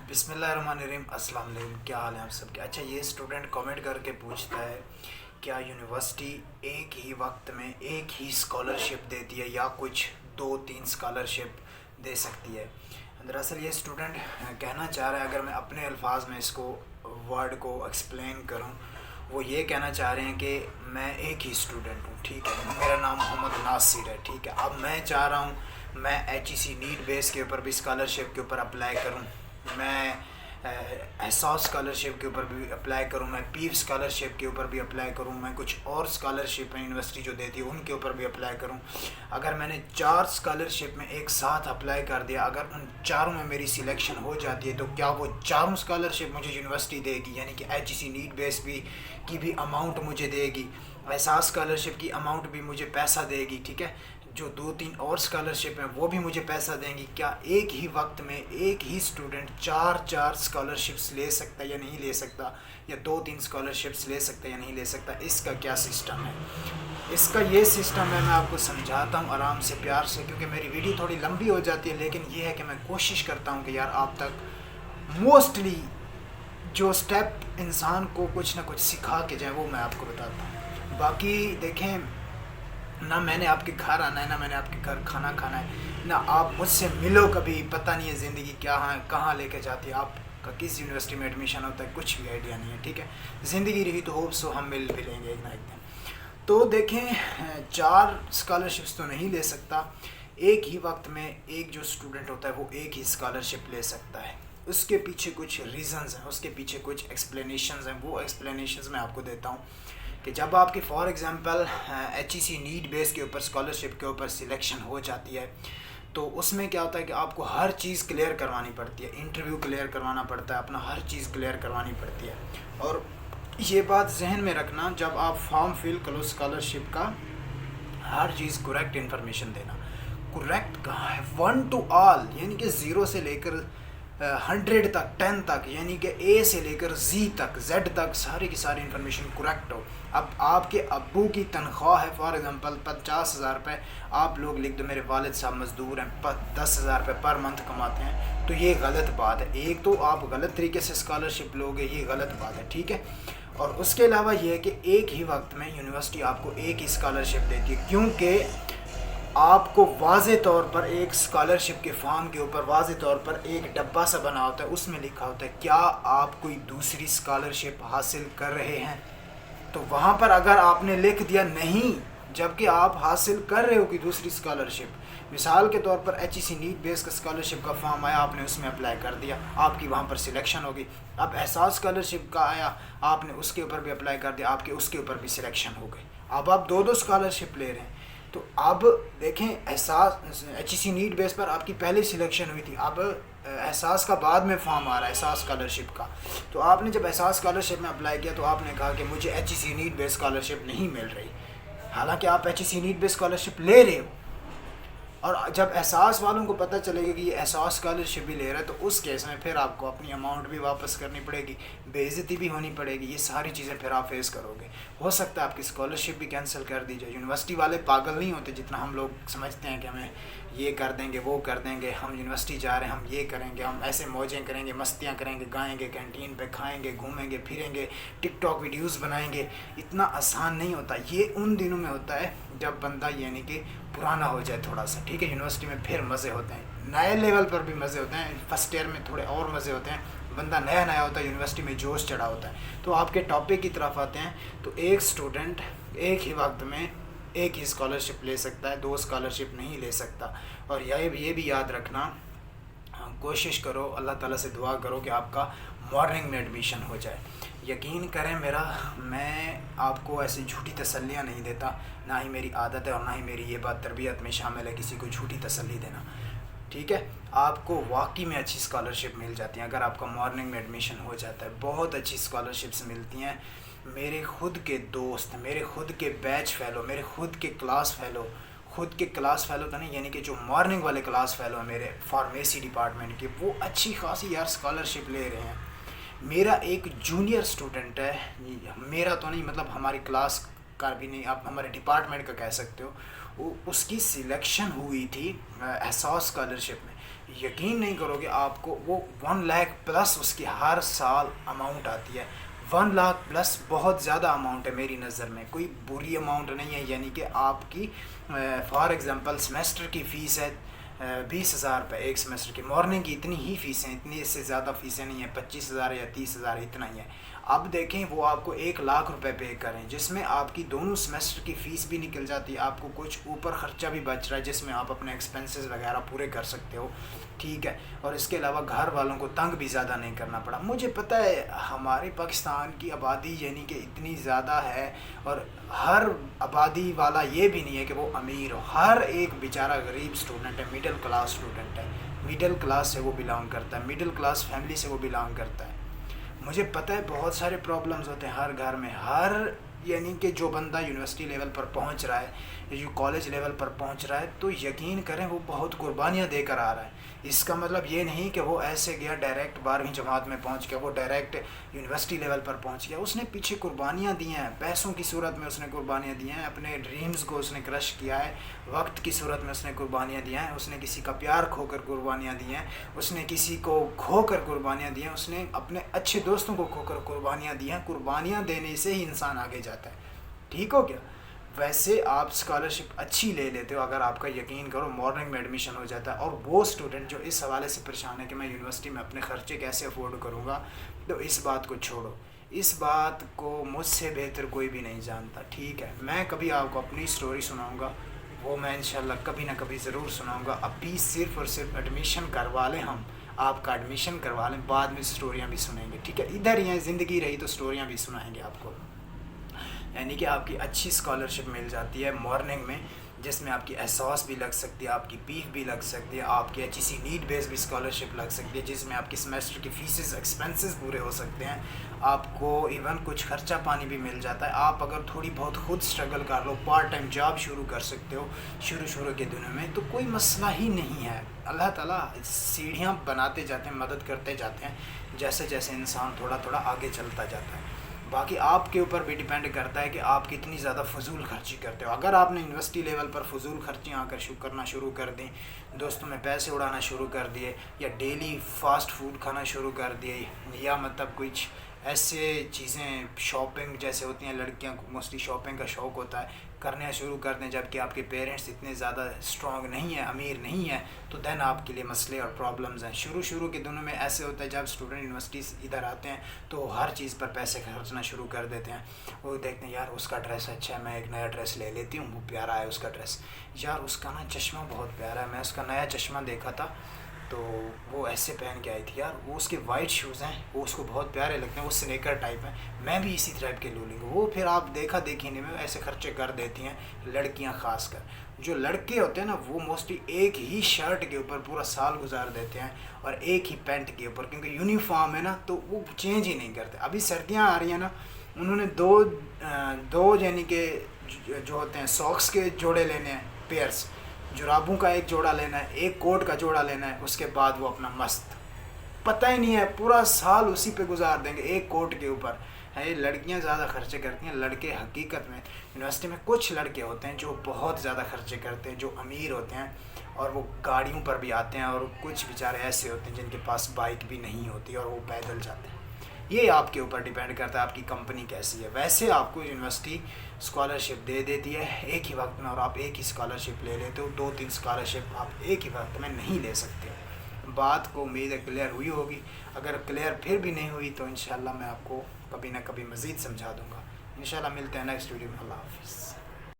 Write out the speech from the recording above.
بسم اللہ الرحمن الرحیم۔ السلام علیکم، کیا حال ہے آپ سب کے؟ اچھا، یہ اسٹوڈنٹ کامنٹ کر کے پوچھتا ہے کیا یونیورسٹی ایک ہی وقت میں ایک ہی اسکالرشپ دیتی ہے یا کچھ 2-3 اسکالرشپ دے سکتی ہے؟ دراصل یہ اسٹوڈنٹ کہنا چاہ رہا ہے، اگر میں اپنے الفاظ میں اس کو ورڈ کو ایکسپلین کروں، وہ یہ کہنا چاہ رہے ہیں کہ میں ایک ہی اسٹوڈنٹ ہوں، ٹھیک ہے، میرا نام محمد ناصر ہے، ٹھیک ہے، اب میں چاہ رہا ہوں میں H E C need base کے اوپر بھی اسکالرشپ کے اوپر اپلائی کروں، میں احساس اسکالرشپ کے اوپر بھی اپلائی کروں، میں پیو اسکالرشپ کے اوپر بھی اپلائی کروں، میں کچھ اور اسکالرشپ ہیں یونیورسٹی جو دیتی ہے ان کے اوپر بھی اپلائی کروں۔ اگر میں نے 4 اسکالرشپ میں ایک ساتھ اپلائی کر دیا، اگر ان چاروں میں میری سلیکشن ہو جاتی ہے تو کیا وہ چاروں اسکالرشپ مجھے یونیورسٹی دے گی؟ یعنی کہ ایچ ای سی نیٹ بیس کی بھی اماؤنٹ مجھے دے گی، احساس اسکالرشپ کی اماؤنٹ بھی مجھے پیسہ دے گی، ٹھیک ہے، جو 2-3 اور اسکالرشپ ہیں وہ بھی مجھے پیسہ دیں گی۔ کیا ایک ہی وقت میں ایک ہی اسٹوڈنٹ 4 اسکالرشپس لے سکتا ہے یا نہیں لے سکتا، یا 2-3 اسکالرشپس لے سکتا ہے یا نہیں لے سکتا؟ اس کا کیا سسٹم ہے؟ اس کا یہ سسٹم ہے، میں آپ کو سمجھاتا ہوں آرام سے، پیار سے، کیونکہ میری ویڈیو تھوڑی لمبی ہو جاتی ہے، لیکن یہ ہے کہ میں کوشش کرتا ہوں کہ یار آپ تک موسٹلی جو سٹیپ انسان کو کچھ نہ کچھ سکھا کے جائے وہ میں آپ کو بتاتا ہوں۔ باقی دیکھیں، نہ میں نے آپ کے گھر آنا ہے، نہ میں نے آپ کے گھر کھانا کھانا ہے، نہ آپ مجھ سے ملو کبھی، پتہ نہیں ہے زندگی کیا ہے، کہاں لے کے جاتی ہے، آپ کا کس یونیورسٹی میں ایڈمیشن ہوتا ہے، کچھ بھی آئیڈیا نہیں ہے، ٹھیک ہے، زندگی رہی تو ہوپ سو ہم مل بھی لیں گے ایک نہ ایک دن۔ تو دیکھیں، 4 اسکالرشپس تو نہیں لے سکتا، ایک ہی وقت میں ایک جو اسٹوڈنٹ ہوتا ہے وہ ایک ہی اسکالرشپ لے سکتا ہے۔ اس کے پیچھے کچھ ریزنز ہیں، اس کے پیچھے کچھ ایکسپلینیشنز ہیں، وہ ایکسپلینیشنز میں آپ کو دیتا ہوں کہ جب آپ کی for example H E C need base کے اوپر اسکالرشپ کے اوپر سلیکشن ہو جاتی ہے تو اس میں کیا ہوتا ہے کہ آپ کو ہر چیز کلیئر کروانی پڑتی ہے، انٹرویو کلیئر کروانا پڑتا ہے، اپنا ہر چیز کلیئر کروانی پڑتی ہے۔ اور یہ بات ذہن میں رکھنا، جب آپ فارم فل کرو اسکالرشپ کا، ہر چیز کریکٹ انفارمیشن دینا۔ کریکٹ کہاں ہے؟ 1 to all، یعنی کہ 0 سے لے کر 100 تک، 10 تک، یعنی کہ اے سے لے کر زیڈ تک ساری کی ساری انفارمیشن کریکٹ ہو۔ اب آپ کے ابو کی تنخواہ ہے فار ایگزامپل 50,000 روپے، آپ لوگ لکھ دو میرے والد صاحب مزدور ہیں، 10,000 روپے پر منتھ کماتے ہیں، تو یہ غلط بات ہے۔ ایک تو آپ غلط طریقے سے اسکالرشپ لوگے، یہ غلط بات ہے، ٹھیک ہے۔ اور اس کے علاوہ یہ ہے کہ ایک ہی وقت میں یونیورسٹی آپ کو ایک ہی اسکالرشپ دیتی ہے، کیونکہ آپ کو واضح طور پر ایک اسکالرشپ کے فارم کے اوپر واضح طور پر ایک ڈبہ سا بنا ہوتا ہے، اس میں لکھا ہوتا ہے کیا آپ کوئی دوسری اسکالرشپ حاصل کر رہے ہیں؟ تو وہاں پر اگر آپ نے لکھ دیا نہیں، جبکہ آپ حاصل کر رہے ہو کہ دوسری اسکالرشپ، مثال کے طور پر ایچ ای سی نیٹ بیس کا اسکالرشپ کا فارم آیا، آپ نے اس میں اپلائی کر دیا، آپ کی وہاں پر سلیکشن ہوگی۔ اب احساس اسکالرشپ کا آیا، آپ نے اس کے اوپر بھی اپلائی کر دیا، آپ کے اس کے اوپر بھی سلیکشن ہو گئی، اب آپ 2 اسکالرشپ لے رہے ہیں۔ تو اب دیکھیں، احساس ایچ ای سی نیٹ بیس پر آپ کی پہلے سلیکشن ہوئی تھی، اب احساس کا بعد میں فارم آ رہا ہے احساس اسکالرشپ کا، تو آپ نے جب احساس اسکالرشپ میں اپلائی کیا تو آپ نے کہا کہ مجھے ایچ ای سی نیٹ بیس اسکالرشپ نہیں مل رہی، حالانکہ آپ ایچ ای سی نیٹ بیس اسکالرشپ لے رہے ہو۔ اور جب احساس والوں کو پتہ چلے گا کہ یہ احساس اسکالرشپ بھی لے رہا ہے تو اس کیس میں پھر آپ کو اپنی اماؤنٹ بھی واپس کرنی پڑے گی، بے عزتی بھی ہونی پڑے گی، یہ ساری چیزیں پھر آپ فیس کرو گے۔ ہو سکتا ہے آپ کی اسکالرشپ بھی کینسل کر دی جائے۔ یونیورسٹی والے پاگل نہیں ہوتے جتنا ہم لوگ سمجھتے ہیں کہ ہمیں یہ کر دیں گے، وہ کر دیں گے، ہم یونیورسٹی جا رہے ہیں، ہم یہ کریں گے، ہم ایسے موجیں کریں گے، مستیاں کریں گے، گائیں گے، کینٹین پہ کھائیں گے، گھومیں گے، پھریں گے، ٹک ٹاک ویڈیوز بنائیں گے۔ اتنا آسان نہیں ہوتا، یہ ان دنوں میں ہوتا ہے جب بندہ یعنی کہ پرانا ہو جائے تھوڑا سا، ٹھیک ہے۔ یونیورسٹی میں پھر مزے ہوتے ہیں، نئے لیول پر بھی مزے ہوتے ہیں، فرسٹ ایئر میں تھوڑے اور مزے ہوتے ہیں، بندہ نیا ہوتا ہے، یونیورسٹی میں جوش چڑھا ہوتا ہے۔ تو آپ کے ٹاپک کی طرف آتے ہیں، تو ایک اسٹوڈنٹ ایک ہی وقت میں ایک ہی اسکالرشپ لے سکتا ہے، 2 اسکالرشپ نہیں لے سکتا۔ اور یہ بھی یاد رکھنا، کوشش کرو، اللہ تعالیٰ سے دعا کرو کہ آپ کا مارننگ میں ایڈمیشن ہو جائے۔ یقین کریں میرا، میں آپ کو ایسی جھوٹی تسلیاں نہیں دیتا، نہ ہی میری عادت ہے اور نہ ہی میری یہ بات تربیت میں شامل ہے کسی کو جھوٹی تسلی دینا، ٹھیک ہے۔ آپ کو واقعی میں اچھی اسکالرشپ مل جاتی ہیں اگر آپ کا مارننگ میں ایڈمیشن ہو جاتا ہے، بہت اچھی اسکالرشپس ملتی ہیں۔ میرے خود کے دوست، میرے خود کے بیچ فیلو، میرے خود کے کلاس فیلو، خود کے کلاس فیلو تو نہیں، یعنی کہ جو مارننگ والے کلاس فیلو ہیں میرے فارمیسی ڈپارٹمنٹ کے، وہ اچھی خاصی یار اسکالرشپ لے رہے ہیں۔ میرا ایک جونیئر اسٹوڈنٹ ہے، میرا تو نہیں، مطلب ہماری کلاس کا بھی نہیں، آپ ہمارے ڈپارٹمنٹ کا کہہ سکتے ہو، اس کی سلیکشن ہوئی تھی احساس اسکالرشپ میں، یقین نہیں کرو گے، آپ کو وہ 1 لاکھ پلس اس کی ہر سال اماؤنٹ آتی ہے۔ 1 لاکھ پلس بہت زیادہ اماؤنٹ ہے میری نظر میں، کوئی بری اماؤنٹ نہیں ہے۔ یعنی کہ آپ کی فار ایگزامپل سیمیسٹر کی فیس ہے 20,000 روپے ایک سیمیسٹر کی، مارننگ کی اتنی ہی فیسیں، اتنی اس سے زیادہ فیسیں نہیں ہیں، 25,000 یا 30,000 اتنا ہی ہے۔ اب دیکھیں وہ آپ کو 1 لاکھ روپے پے کریں، جس میں آپ کی دونوں سیمیسٹر کی فیس بھی نکل جاتی ہے، آپ کو کچھ اوپر خرچہ بھی بچ رہا ہے جس میں آپ اپنے ایکسپینسز وغیرہ پورے کر سکتے ہو، ٹھیک ہے۔ اور اس کے علاوہ گھر والوں کو تنگ بھی زیادہ نہیں کرنا پڑا۔ مجھے پتہ ہے ہمارے پاکستان کی آبادی یعنی کہ اتنی زیادہ ہے، اور ہر آبادی والا یہ بھی نہیں ہے کہ وہ امیر ہو، ہر ایک بیچارہ غریب اسٹوڈنٹ ہے، مڈل کلاس اسٹوڈنٹ ہے، مڈل کلاس سے وہ بلانگ کرتا ہے، مڈل کلاس فیملی سے وہ بلانگ کرتا ہے۔ مجھے پتہ ہے بہت سارے پرابلمز ہوتے ہیں ہر گھر میں، یعنی کہ جو بندہ یونیورسٹی لیول پر پہنچ رہا ہے یا جو کالج لیول پر پہنچ رہا ہے تو یقین کریں وہ بہت قربانیاں دے کر آ رہا ہے۔ اس کا مطلب یہ نہیں کہ وہ ایسے گیا ڈائریکٹ 12ویں جماعت میں پہنچ گیا، وہ ڈائریکٹ یونیورسٹی لیول پر پہنچ گیا۔ اس نے پیچھے قربانیاں دی ہیں، پیسوں کی صورت میں اس نے قربانیاں دی ہیں، اپنے ڈریمز کو اس نے کرش کیا ہے، وقت کی صورت میں اس نے قربانیاں دی ہیں، اس نے کسی کا پیار کھو کر قربانیاں دی ہیں، اس نے کسی کو کھو کر قربانیاں دی ہیں، اس نے اپنے اچھے دوستوں کو کھو کر قربانیاں دی ہیں۔ قربانیاں دینے سے ہی انسان آگے جاتا ہے، ٹھیک ہو گیا۔ ویسے آپ اسکالرشپ اچھی لے لیتے ہو اگر آپ کا یقین کرو مارننگ میں ایڈمیشن ہو جاتا ہے، اور وہ اسٹوڈنٹ جو اس حوالے سے پریشان ہے کہ میں یونیورسٹی میں اپنے خرچے کیسے افورڈ کروں گا، تو اس بات کو چھوڑو، اس بات کو مجھ سے بہتر کوئی بھی نہیں جانتا، ٹھیک ہے۔ میں کبھی آپ کو اپنی سٹوری سناؤں گا، وہ میں انشاءاللہ کبھی نہ کبھی ضرور سناؤں گا۔ ابھی صرف اور صرف ایڈمیشن کروا لیں، ہم آپ کا ایڈمیشن کروا لیں، بعد میں سٹوریاں بھی سنیں گے، ٹھیک ہے۔ ادھر ہی ہیں، زندگی رہی تو سٹوریاں بھی سنائیں گے آپ کو۔ یعنی کہ آپ کی اچھی اسکالرشپ مل جاتی ہے مارننگ میں، جس میں آپ کی احساس بھی لگ سکتی ہے، آپ کی پیک بھی لگ سکتی ہے، آپ کی اچھی سی نیڈ بیس بھی اسکالرشپ لگ سکتی ہے، جس میں آپ کی سیمیسٹر کی فیسز ایکسپینسز پورے ہو سکتے ہیں، آپ کو ایون کچھ خرچہ پانی بھی مل جاتا ہے۔ آپ اگر تھوڑی بہت خود اسٹرگل کر لو، پارٹ ٹائم جاب شروع کر سکتے ہو شروع کے دنوں میں، تو کوئی مسئلہ ہی نہیں ہے۔ اللہ تعالیٰ سیڑھیاں بناتے جاتے ہیں، مدد کرتے جاتے ہیں، جیسے جیسے انسان تھوڑا تھوڑا آگے چلتا جاتا ہے۔ باقی آپ کے اوپر بھی ڈیپینڈ کرتا ہے کہ آپ کتنی زیادہ فضول خرچی کرتے ہو۔ اگر آپ نے یونیورسٹی لیول پر فضول خرچیاں آ کر کرنا شروع کر دیں، دوستوں میں پیسے اڑانا شروع کر دیے، یا ڈیلی فاسٹ فوڈ کھانا شروع کر دیے، یا مطلب کچھ ایسے چیزیں شاپنگ جیسے ہوتی ہیں، لڑکیاں کو موسٹلی شاپنگ کا شوق ہوتا ہے، کرنے شروع کر دیں، جبکہ آپ کے پیرنٹس اتنے زیادہ اسٹرانگ نہیں ہیں، امیر نہیں ہیں، تو دین آپ کے لیے مسئلے اور پرابلمز ہیں۔ شروع کے دنوں میں ایسے ہوتا ہے جب اسٹوڈنٹ یونیورسٹیز ادھر آتے ہیں تو ہر چیز پر پیسے خرچنا شروع کر دیتے ہیں۔ وہ دیکھتے ہیں یار اس کا ڈریس اچھا ہے، میں ایک نیا ڈریس لے لیتی ہوں، وہ پیارا ہے اس کا ڈریس، یار اس کا نا چشمہ بہت پیارا ہے، میں اس کا نیا چشمہ دیکھا تھا تو وہ ایسے پہن کے آئی تھی، یار وہ اس کے وائٹ شوز ہیں، وہ اس کو بہت پیارے لگتے ہیں، وہ سنیکر ٹائپ ہیں، میں بھی اسی ٹائپ کے لوں گا۔ وہ پھر آپ دیکھا دیکھنے میں ایسے خرچے کر دیتی ہیں، لڑکیاں خاص کر۔ جو لڑکے ہوتے ہیں نا وہ موسٹلی ایک ہی شرٹ کے اوپر پورا سال گزار دیتے ہیں، اور ایک ہی پینٹ کے اوپر، کیونکہ یونیفارم ہے نا تو وہ چینج ہی نہیں کرتے۔ ابھی سردیاں آ رہی ہیں نا، انہوں نے دو یعنی کہ جو ہوتے ہیں ساکس کے جوڑے لینے ہیں، پیئرس، جرابوں کا ایک جوڑا لینا ہے، ایک کوٹ کا جوڑا لینا ہے، اس کے بعد وہ اپنا مست، پتہ ہی نہیں ہے پورا سال اسی پہ گزار دیں گے ایک کوٹ کے اوپر۔ ہے لڑکیاں زیادہ خرچے کرتی ہیں، لڑکے حقیقت میں یونیورسٹی میں کچھ لڑکے ہوتے ہیں جو بہت زیادہ خرچے کرتے ہیں، جو امیر ہوتے ہیں اور وہ گاڑیوں پر بھی آتے ہیں، اور کچھ بیچارے ایسے ہوتے ہیں جن کے پاس بائک بھی نہیں ہوتی اور وہ پیدل جاتے ہیں۔ یہ آپ کے اوپر ڈیپینڈ کرتا ہے آپ کی کمپنی کیسی ہے۔ ویسے آپ کو یونیورسٹی اسکالرشپ دے دیتی ہے ایک ہی وقت میں، اور آپ ایک ہی اسکالرشپ لے لیتے ہو، 2-3 اسکالرشپ آپ ایک ہی وقت میں نہیں لے سکتے۔ بات کو امید ہے کلیئر ہوئی ہوگی، اگر کلیئر پھر بھی نہیں ہوئی تو انشاءاللہ میں آپ کو کبھی نہ کبھی مزید سمجھا دوں گا۔ انشاءاللہ ملتے ہیں نیکسٹ ویڈیو میں، اللہ حافظ۔